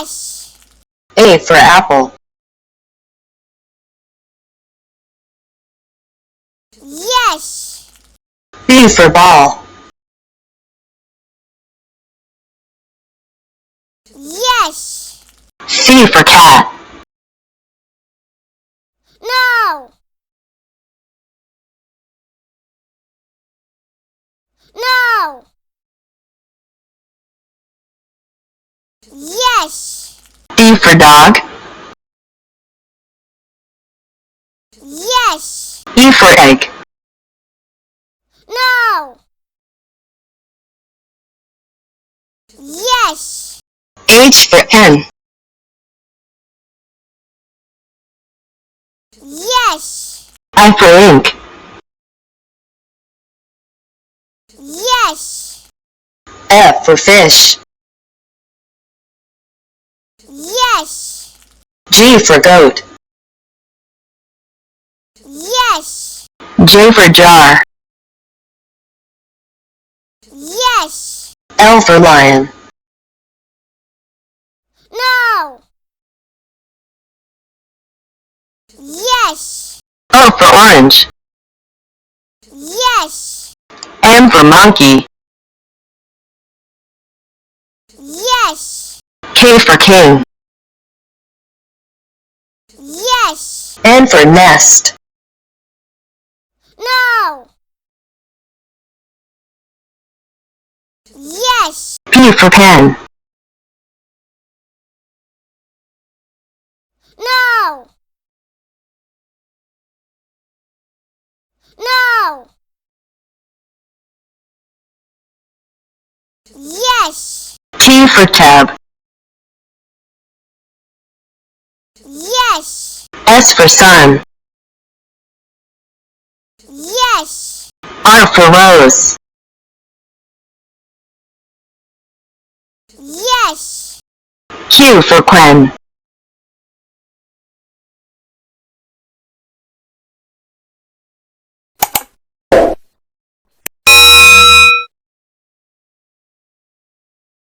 Yes. A for apple. Yes. B for ball. Yes. C for cat. No. No. Yes. D for dog. Yes. E for egg. No. Yes. H for hen. Yes. I for ink. Yes. F for fish. Yes. G for goat. Yes. J for jar. Yes. L for lion. No. Yes. O for orange. Yes. M for monkey. Yes. K for king. Yes. N for nest. No. Yes. P for pen. No. No. Yes. T for tab. Yes. S for sun. Yes. R for rose. Yes. Q for Quen.